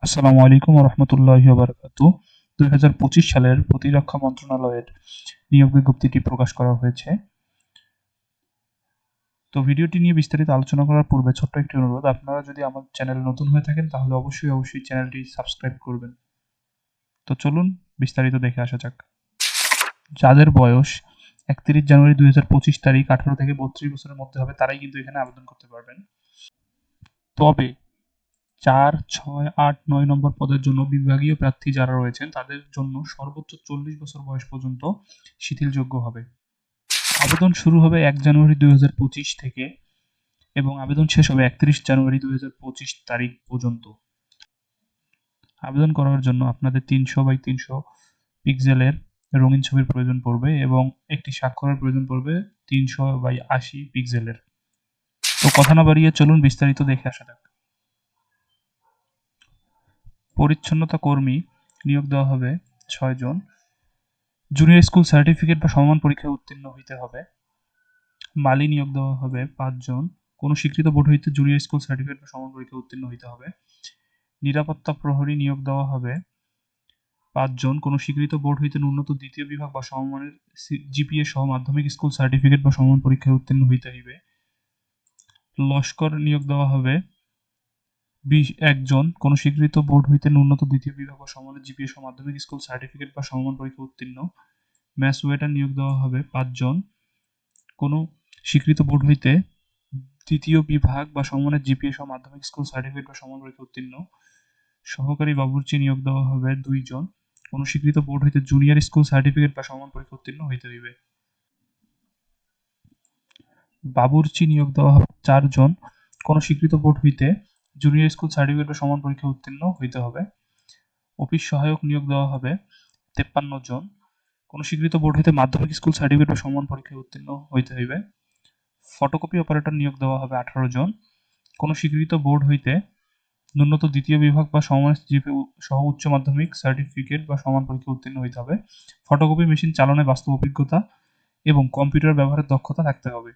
আসসালামু আলাইকুম ওয়া রাহমাতুল্লাহি ওয়া বারাকাতুহু। ২০২৫ সালের প্রতিরক্ষা মন্ত্রণালয়ের নিয়োগ বিজ্ঞপ্তিটি প্রকাশ করা হয়েছে। তো ভিডিওটি নিয়ে বিস্তারিত আলোচনা করার পূর্বে ছোট্ট একটি অনুরোধ, আপনারা যদি আমার চ্যানেলে নতুন হয়ে থাকেন তাহলে অবশ্যই চ্যানেলটি সাবস্ক্রাইব করবেন। তো চলুন বিস্তারিত দেখে আসা যাক। যাদের বয়স ৩১ জানুয়ারি ২০২৫ তারিখ ১৮ থেকে ৩২ বছরের মধ্যে হবে তারাই কিন্তু এখানে আবেদন করতে পারবেন। তবে ৪, ৬, ৮, ৯ নম্বর পদের জন্য বিভাগীয় প্রার্থী যারা রয়েছেন তাদের জন্য সর্বোচ্চ ৪০ বছর বয়স পর্যন্ত শিথিলযোগ্য হবে। আবেদন শুরু হবে ১ জানুয়ারি ২০২৫ থেকে এবং আবেদন শেষ হবে ৩১ জানুয়ারি ২০২৫ তারিখ পর্যন্ত। আবেদন করার জন্য আপনাদের ৩০০x৩০০ পিক্সেলের রঙিন ছবির প্রয়োজন পড়বে এবং একটি স্বাক্ষরের প্রয়োজন পড়বে ৩০০x৮০ পিক্সেলের। তো কথা না বাড়িয়ে চলুন বিস্তারিত দেখে আসা যাক। পরিচ্ছন্নতা কর্মী নিয়োগ দেওয়া হবে ৬ জন। জুনিয়র স্কুল সার্টিফিকেট বা সমমান পরীক্ষায় উত্তীর্ণ হইতে হবে। মালি নিয়োগ দেওয়া হবে ৫ জন। কোনো স্বীকৃত বোর্ড হইতে জুনিয়র স্কুল সার্টিফিকেট বা সমান পরীক্ষায় উত্তীর্ণ হইতে হবে। নিরাপত্তা প্রহরী নিয়োগ দেওয়া হবে ৫ জন। কোনো স্বীকৃত বোর্ড হইতে ন্যূনতম দ্বিতীয় বিভাগ বা সমমানের জিপিএ সহ মাধ্যমিক স্কুল সার্টিফিকেট বা সমান পরীক্ষায় উত্তীর্ণ হইতে হইবে। লস্কর নিয়োগ দেওয়া হবে ১ জন। কোনো স্বীকৃত বোর্ড হইতে ন্যূনতম দ্বিতীয় বিভাগ বা সমমানের জিপিএ সহ মাধ্যমিক স্কুল সার্টিফিকেট বা সমমান পরীক্ষায় উত্তীর্ণ। ম্যাথস ওয়েটার নিয়োগ দেওয়া হবে ৫ জন। কোনো স্বীকৃত বোর্ড হইতে তৃতীয় বিভাগ বা সমমানের জিপিএ সহ মাধ্যমিক স্কুল সার্টিফিকেট বা সমান পরীক্ষায় উত্তীর্ণ। সহকারী বাবুর্চি নিয়োগ দেওয়া হবে ২ জন। কোনো স্বীকৃত বোর্ড হইতে জুনিয়র স্কুল সার্টিফিকেট বা সমান পরীক্ষা উত্তীর্ণ হইতে হইবে। বাবুর্চি নিয়োগ দেওয়া হবে ৪ জন। কোনো স্বীকৃত বোর্ড হইতে জুনিয়র স্কুল সার্টিফিকেট বা সমান পরীক্ষা উত্তীর্ণ হইতে হবে। অফিস সহায়ক নিয়োগ দেওয়া হবে ৫৩ জন। কোনো স্বীকৃত বোর্ড হইতে মাধ্যমিক স্কুল সার্টিফিকেট বা সমান পরীক্ষায় উত্তীর্ণ হইতে হইবে। ফটোকপি অপারেটর নিয়োগ দেওয়া হবে ১৮ জন। কোনো স্বীকৃত বোর্ড হইতে ন্যূনতম দ্বিতীয় বিভাগ বা সমমানের জিপিএ সহ উচ্চ মাধ্যমিক সার্টিফিকেট বা সমান পরীক্ষায় উত্তীর্ণ হইতে হবে। ফটোকপি মেশিন চালনায় বাস্তব অভিজ্ঞতা এবং কম্পিউটার ব্যবহারের দক্ষতা থাকতে হবে।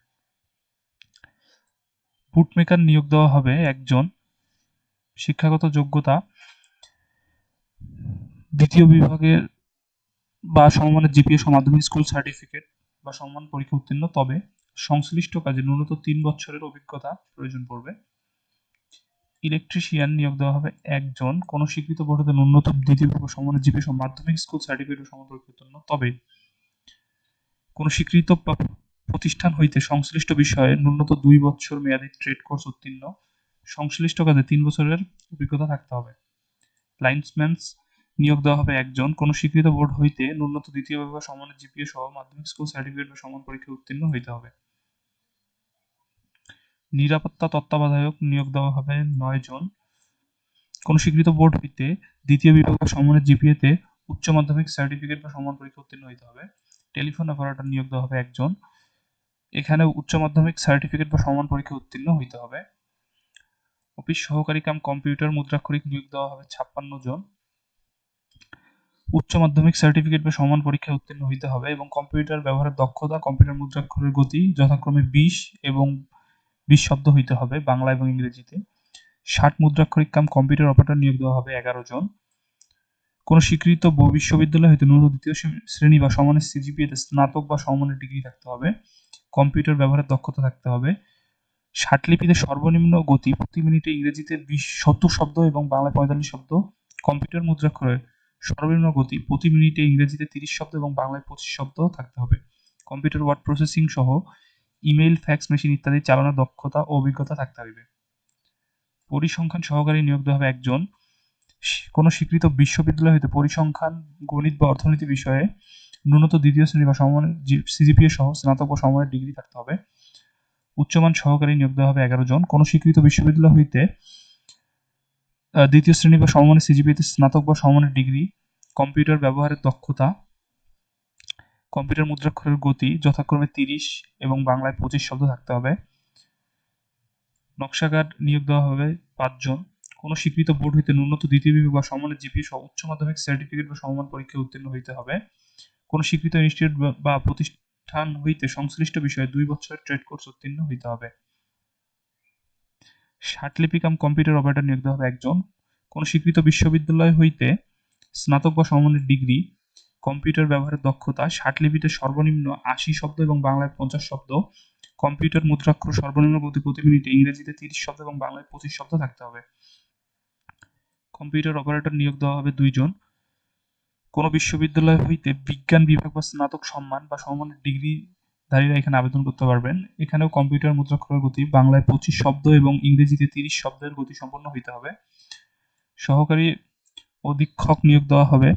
বুটমেকার নিয়োগ দেওয়া হবে ১ জন। শিক্ষাগত যোগ্যতা দ্বিতীয় বিভাগের বা সমমানের জিপিএ সহ মাধ্যমিক স্কুল সার্টিফিকেট বা সমমান পরীক্ষা উত্তীর্ণ, তবে সংশ্লিষ্ট কাজে ন্যূনতম ৩ বছরের অভিজ্ঞতা প্রয়োজন পড়বে। ইলেকট্রিশিয়ান নিয়োগ দেওয়া হবে ১ জন। কোনো স্বীকৃত বোর্ড হতে ন্যূনতম দ্বিতীয় বিভাগ বা সমমানের জিপিএ সহ মাধ্যমিক স্কুল সার্টিফিকেট বা সমান পরীক্ষা উত্তীর্ণ, তবে কোনো স্বীকৃত প্রতিষ্ঠান হইতে সংশ্লিষ্ট বিষয়ে ন্যূনতম ২ বছর মেয়াদী ট্রেড কোর্স উত্তীর্ণ। সংশ্লিষ্ট কাজে ৩ বছরের অভিজ্ঞতা থাকতে হবে। লাইনসম্যান নিয়োগ দেওয়া হবে ১ জন। কোনো স্বীকৃত বোর্ড হইতে ন্যূনতম দ্বিতীয় বিভাগ বা সমমানের জিপিএ সহ মাধ্যমিক স্কুল সার্টিফিকেট বা সমান পরীক্ষায় উত্তীর্ণ হইতে হবে। নিরাপত্তা তত্ত্বাবধায়ক নিয়োগ দেওয়া হবে ৯ জন। কোনো স্বীকৃত বোর্ড হইতে দ্বিতীয় বিভাগ বা সমমানের জিপিএতে উচ্চ মাধ্যমিক সার্টিফিকেট বা সমান পরীক্ষা উত্তীর্ণ হইতে হবে। টেলিফোন অপারেটর নিয়োগ দেওয়া হবে ১ জন। এখানে উচ্চ মাধ্যমিক সার্টিফিকেট বা সমান পরীক্ষা উত্তীর্ণ হইতে হবে। অফিস সহকারী কাম কম্পিউটার মুদ্রাক্ষরিক নিয়োগ দেওয়া হবে ৫৬ জন। উচ্চ মাধ্যমিক সার্টিফিকেট বা সমান পরীক্ষায় উত্তীর্ণ হইতে হবে এবং কম্পিউটার ব্যবহারের দক্ষতা, কম্পিউটার মুদ্রাক্ষরের গতি যথাক্রমে ২০ এবং ২০ শব্দ হইতে হবে বাংলা এবং ইংরেজিতে। ৬০ মুদ্রাক্ষরিক কাম কম্পিউটার অপারেটর নিয়োগ দেওয়া হবে ১১ জন। কোনো স্বীকৃত বিশ্ববিদ্যালয় হইতে ন্যূনতম দ্বিতীয় শ্রেণী বা সমানের সিজিপিএতে স্নাতক বা সমমানের ডিগ্রি থাকতে হবে। কম্পিউটার ব্যবহারের দক্ষতা থাকতে হবে। ষাটলিপিতে সর্বনিম্ন গতি প্রতি মিনিটে ইংরেজিতে ৭০ শব্দ এবং বাংলায় ৪৫ শব্দ। কম্পিউটার মুদ্রাক্ষরে সর্বনিম্ন গতি প্রতি মিনিটে ইংরেজিতে ৩০ শব্দ এবং বাংলায় ২৫ শব্দ থাকতে হবে। কম্পিউটার ওয়ার্ড প্রসেসিং সহ ইমেইল, ফ্যাক্স মেশিন ইত্যাদি চালানোর দক্ষতা ও অভিজ্ঞতা থাকতে হবে। পরিসংখ্যান সহকারী নিয়োগ দেওয়া হবে ১ জন। কোনো স্বীকৃত বিশ্ববিদ্যালয় হইতে পরিসংখ্যান, গণিত বা অর্থনীতি বিষয়ে ন্যূনতম দ্বিতীয় শ্রেণী বা সমমানের সিজিপিএ সহ স্নাতক বা সমমানের ডিগ্রি থাকতে হবে। উচ্চমান সহকারী নিয়োগ দেওয়া হবে ১১ জন। কোনো স্বীকৃত বিশ্ববিদ্যালয় হইতে দ্বিতীয় শ্রেণী বা সমমানের সিজিপিএতে স্নাতক বা সমমানের ডিগ্রি। কম্পিউটার ব্যবহারের দক্ষতা, কম্পিউটার মুদ্রাক্ষরের গতি যথাক্রমে ৩০ এবং বাংলায় ২৫ শব্দ থাকতে হবে। নকশাকার নিয়োগ দেওয়া হবে ৫ জন। কোনো স্বীকৃত বোর্ড হইতে ন্যূনতম দ্বিতীয় বিভাগ বা সমমানের জিপিএ সহ উচ্চ মাধ্যমিক সার্টিফিকেট বা সমমান পরীক্ষায় উত্তীর্ণ হইতে হবে। কোনো স্বীকৃত ইনস্টিটিউট বা প্রতিষ্ঠান হইতে সংশ্লিষ্ট বিষয়ে ২ বছরের ট্রেড কোর্স উত্তীর্ণ হইতে হবে। ষাটলিপি কাম কম্পিউটার অপারেটর নিয়োগ দেওয়া হবে ১ জন। কোন স্বীকৃত বিশ্ববিদ্যালয় হইতে স্নাতক বা সমমানের ডিগ্রি, কম্পিউটার ব্যবহারের দক্ষতা, ষাটলিপিতে সর্বনিম্ন ৮০ শব্দ এবং বাংলায় ৫০ শব্দ, কম্পিউটার মুদ্রাক্ষর সর্বনিম্ন গতি প্রতি মিনিটে ইংরেজিতে ৩০ শব্দ এবং বাংলায় ২৫ শব্দ থাকতে হবে। কম্পিউটার অপারেটর নিয়োগ দেওয়া হবে ২ জন। কোন বিশ্ববিদ্যালয় হইতে বিজ্ঞান বিভাগ বা স্নাতক সম্মান বা সমমানের ডিগ্রিধারীরা এখানে আবেদন করতে পারবেন। এখানেও কম্পিউটার মুদ্রাক্ষরের গতি বাংলায় ২৫ শব্দ এবং ইংরেজিতে ৩০ শব্দের গতি সম্পন্ন হইতে হবে। সহকারী অধীক্ষক নিয়োগ দেওয়া হবে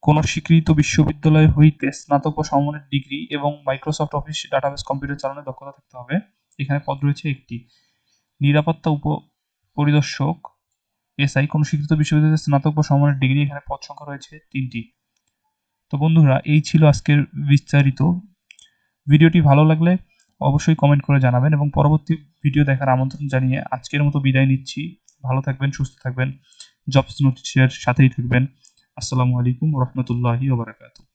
কোন স্বীকৃত বিশ্ববিদ্যালয় হইতে স্নাতক বা সমমানের ডিগ্রি এবং মাইক্রোসফট অফিস ডাটাবেস কম্পিউটার চালানোর দক্ষতা থাকতে হবে। এখানে পদ রয়েছে একটি। নিরাপত্তা উপপরিদর্শক এসআই কোন স্বীকৃত বিশ্ববিদ্যালয়ের স্নাতক বা সমমানের ডিগ্রি, এখানে পদ সংখ্যা রয়েছে ৩টি। তো বন্ধুরা, এই ছিল আজকের বিস্তারিত। ভিডিওটি ভালো লাগলে অবশ্যই কমেন্ট করে জানাবেন এবং পরবর্তী ভিডিও দেখার আমন্ত্রণ জানিয়ে আজকের মতো বিদায় নিচ্ছি। ভালো থাকবেন, সুস্থ থাকবেন, জবস নোটিশের সাথেই থাকবেন। আসসালামু আলাইকুম ওয়া রাহমাতুল্লাহি ওয়া বারাকাতুহু।